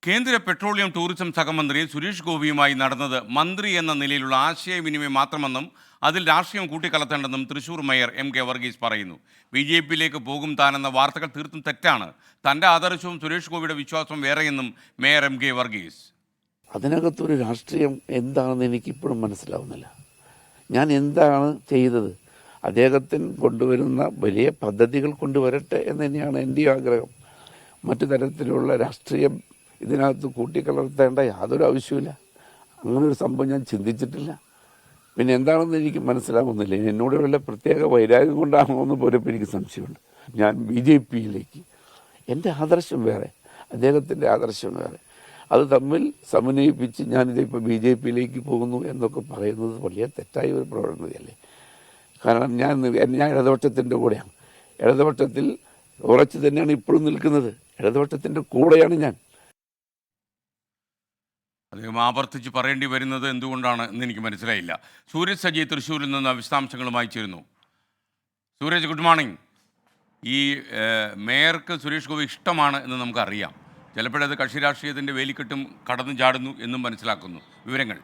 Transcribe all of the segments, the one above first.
കേന്ദ്ര petroleum tourism സഹമന്ത്രി സുരേഷ് ഗോപിയുമായി നടന്നത് മന്ത്രി എന്ന നിലയിലുള്ള ആശയവിനിമയം മാത്രമെന്നും അതിൽ രാഷ്ട്രീയം കൂട്ടിക്കലർത്തേണ്ടെന്നും തൃശൂർ മേയർ എം.കെ. വർഗീസ് പറയുന്നു. ബി.ജെ.പിയിലേക്ക് പോകും താനെന്ന വാർത്തകൾ തീർത്തും തെറ്റാണ്. തൻ്റെ ആദർശവും സുരേഷ് ഗോപിയുടെ വിശ്വാസവും വേറെയെന്നും മേയർ എം.കെ. വർഗീസ്. അതിനകത്തൊരു രാഷ്ട്രീയം എന്താണെന്ന് എനിക്കിപ്പോഴും മനസ്സിലാവുന്നില്ല. ഞാൻ എന്താണ് ചെയ്തത്? അദ്ദേഹത്തിന് കൊണ്ടുവരുന്ന വലിയ പദ്ധതികൾ കൊണ്ടുവരട്ടെ എന്ന് തന്നെയാണ് എൻ്റെ ആഗ്രഹം. മറ്റു തരത്തിലുള്ള രാഷ്ട്രീയം ഇതിനകത്ത് കൂട്ടിക്കലർത്തേണ്ട യാതൊരു ആവശ്യമില്ല. അങ്ങനൊരു സംഭവം ഞാൻ ചിന്തിച്ചിട്ടില്ല. പിന്നെ എന്താണെന്ന് എനിക്ക് മനസ്സിലാകുന്നില്ല. എന്നോട് വല്ല പ്രത്യേക വൈരാഗ്യം കൊണ്ടാണോ എന്ന് പോലും എനിക്ക് സംശയമുണ്ട്. ഞാൻ BJPയിലേക്ക്, എൻ്റെ ആദർശം വേറെ, അദ്ദേഹത്തിൻ്റെ ആദർശം വേറെ, അത് തമ്മിൽ സമന്വയിപ്പിച്ച് ഞാനിതിപ്പോൾ BJPയിലേക്ക് പോകുന്നു എന്നൊക്കെ പറയുന്നത് വലിയ തെറ്റായ ഒരു പ്രവണതയല്ലേ. കാരണം ഞാൻ ഇടതുപക്ഷത്തിൻ്റെ കൂടെയാണ്. ഇടതുപക്ഷത്തിൽ ഉറച്ചു തന്നെയാണ് ഇപ്പോഴും നിൽക്കുന്നത്. ഇടതുപക്ഷത്തിൻ്റെ കൂടെയാണ് ഞാൻ. അദ്ദേഹം ആവർത്തിച്ച് പറയേണ്ടി വരുന്നത് എന്തുകൊണ്ടാണ് എന്ന് എനിക്ക് മനസ്സിലായില്ല. സൂരജ് സജി തൃശ്ശൂരിൽ നിന്ന് വിശദാംശങ്ങളുമായി ചേരുന്നു. Sooraj, good morning. ഈ മേയർക്ക് സുരേഷ് ഗോപി ഇഷ്ടമാണ് എന്ന് നമുക്കറിയാം. ചിലപ്പോഴത് കക്ഷി രാഷ്ട്രീയത്തിൻ്റെ വേലിക്കെട്ടും കടന്നു ചാടുന്നു എന്നും മനസ്സിലാക്കുന്നു. വിവരങ്ങൾ.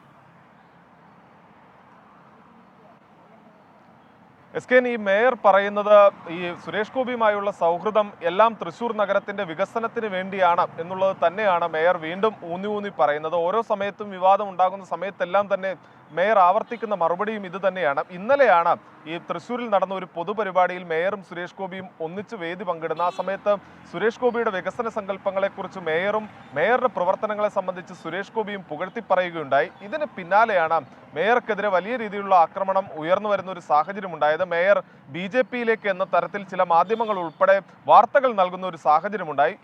ഈ മേയർ പറയുന്നത് ഈ സുരേഷ് ഗോപിയുമായുള്ള സൗഹൃദം എല്ലാം തൃശ്ശൂർ നഗരത്തിന്റെ വികസനത്തിന് വേണ്ടിയാണ് എന്നുള്ളത് തന്നെയാണ് മേയർ വീണ്ടും ഊന്നി പറയുന്നത്. ഓരോ സമയത്തും വിവാദം ഉണ്ടാകുന്ന സമയത്തെല്ലാം തന്നെ മേയർ ആവർത്തിക്കുന്ന മറുപടിയും ഇത് തന്നെയാണ്. ഇന്നലെയാണ് ഈ തൃശ്ശൂരിൽ നടന്ന ഒരു പൊതുപരിപാടിയിൽ മേയറും സുരേഷ് ഗോപിയും ഒന്നിച്ച് വേദി പങ്കിടുന്ന. ആ സമയത്ത് സുരേഷ് ഗോപിയുടെ വികസന സങ്കല്പങ്ങളെക്കുറിച്ച് മേയറും മേയറുടെ പ്രവർത്തനങ്ങളെ സംബന്ധിച്ച് സുരേഷ് ഗോപിയും പുകഴ്ത്തി പറയുകയുണ്ടായി. ഇതിന് പിന്നാലെയാണ് മേയർക്കെതിരെ വലിയ രീതിയിലുള്ള ആക്രമണം ഉയർന്നു വരുന്ന ഒരു സാഹചര്യം ഉണ്ടായത്. മേയർ BJPയിലേക്ക് എന്ന തരത്തിൽ ചില മാധ്യമങ്ങൾ ഉൾപ്പെടെ വാർത്തകൾ നൽകുന്ന ഒരു സാഹചര്യമുണ്ടായി.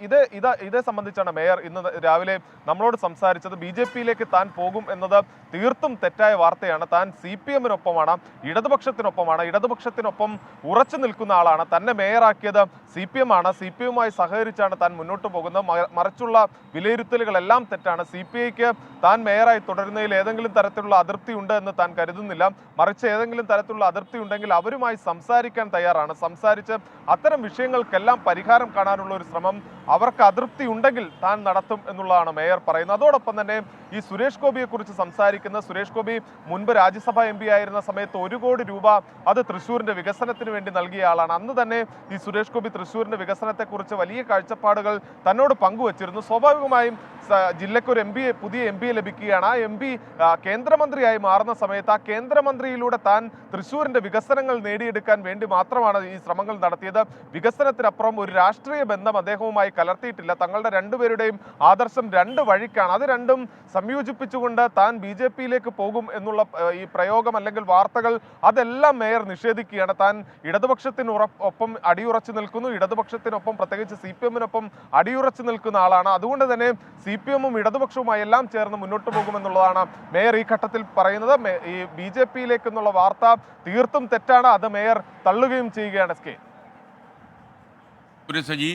ഇതേ സംബന്ധിച്ചാണ് മേയർ ഇന്ന് രാവിലെ നമ്മളോട് സംസാരിച്ചത്. BJPയിലേക്ക് താൻ പോകും എന്നത് തീർത്തും തെറ്റായ വാർത്തയാണ്. താൻ CPMനൊപ്പമാണ്, ഇടതുപക്ഷത്തിനൊപ്പമാണ്, ഇടതുപക്ഷത്തിനൊപ്പം ഉറച്ചു നിൽക്കുന്ന ആളാണ്. തന്നെ മേയറാക്കിയത് CPM ആണ്. CPMുമായി സഹകരിച്ചാണ് താൻ മുന്നോട്ട് പോകുന്നത്. മറിച്ചുള്ള വിലയിരുത്തലുകളെല്ലാം തെറ്റാണ്. CPIക്ക് താൻ മേയറായി തുടരുന്നതിൽ ഏതെങ്കിലും തരത്തിലുള്ള അതൃപ്തി ഉണ്ട് എന്ന് താൻ കരുതുന്നില്ല. മറിച്ച് ഏതെങ്കിലും തരത്തിലുള്ള അതൃപ്തി ഉണ്ടെങ്കിൽ അവരുമായി സംസാരിക്കാൻ തയ്യാറാണ്. സംസാരിച്ച് അത്തരം വിഷയങ്ങൾക്കെല്ലാം പരിഹാരം കാണാനുള്ള ഒരു ശ്രമം അവർക്ക് അതൃപ്തി ഉണ്ടെങ്കിൽ താൻ നടത്തും എന്നുള്ളതാണ് മേയർ പറയുന്നത്. അതോടൊപ്പം തന്നെ ഈ സുരേഷ് ഗോപിയെ കുറിച്ച് സംസാരിക്കുന്ന സുരേഷ് ഗോപി മുൻപ് രാജ്യസഭാ MP ആയിരുന്ന സമയത്ത് 1 കോടി രൂപ അത് തൃശ്ശൂരിന്റെ വികസനത്തിന് വേണ്ടി നൽകിയ ആളാണ്. അന്ന് തന്നെ ഈ സുരേഷ് ഗോപി തൃശ്ശൂരിന്റെ വികസനത്തെക്കുറിച്ച് വലിയ കാഴ്ചപ്പാടുകൾ തന്നോട് പങ്കുവച്ചിരുന്നു. സ്വാഭാവികമായും ജില്ലയ്ക്ക് ഒരു പുതിയ MP ലഭിക്കുകയാണ്. ആ MP കേന്ദ്രമന്ത്രിയായി മാറുന്ന സമയത്ത് ആ കേന്ദ്രമന്ത്രിയിലൂടെ താൻ തൃശ്ശൂരിന്റെ വികസനങ്ങൾ നേടിയെടുക്കാൻ വേണ്ടി മാത്രമാണ് ഈ ശ്രമങ്ങൾ നടത്തിയത്. വികസനത്തിനപ്പുറം ഒരു രാഷ്ട്രീയ ബന്ധം അദ്ദേഹവുമായി കലർത്തിയിട്ടില്ല. തങ്ങളുടെ രണ്ടുപേരുടെയും ആദർശം 2 വഴിക്കാണ്. അത് രണ്ടും സംയോജിപ്പിച്ചുകൊണ്ട് താൻ BJPയിലേക്ക് പോകും എന്നുള്ള ഈ പ്രയോഗം അല്ലെങ്കിൽ വാർത്തകൾ അതെല്ലാം മേയർ നിഷേധിക്കുകയാണ്. താൻ ഇടതുപക്ഷത്തിനൊപ്പം അടിയുറച്ചു നിൽക്കുന്നു. ഇടതുപക്ഷത്തിനൊപ്പം പ്രത്യേകിച്ച് CPMനൊപ്പം അടിയുറച്ചു നിൽക്കുന്ന ആളാണ്. അതുകൊണ്ട് തന്നെ CPMും ഇടതുപക്ഷവുമായി എല്ലാം ചേർന്ന് മുന്നോട്ട് പോകുമെന്നുള്ളതാണ് മേയർ ഈ ഘട്ടത്തിൽ പറയുന്നത്. ഈ BJPയിലേക്കെന്നുള്ള വാർത്ത തീർത്തും തെറ്റാണ്. അത് മേയർ തള്ളുകയും ചെയ്യുകയാണ്. സജി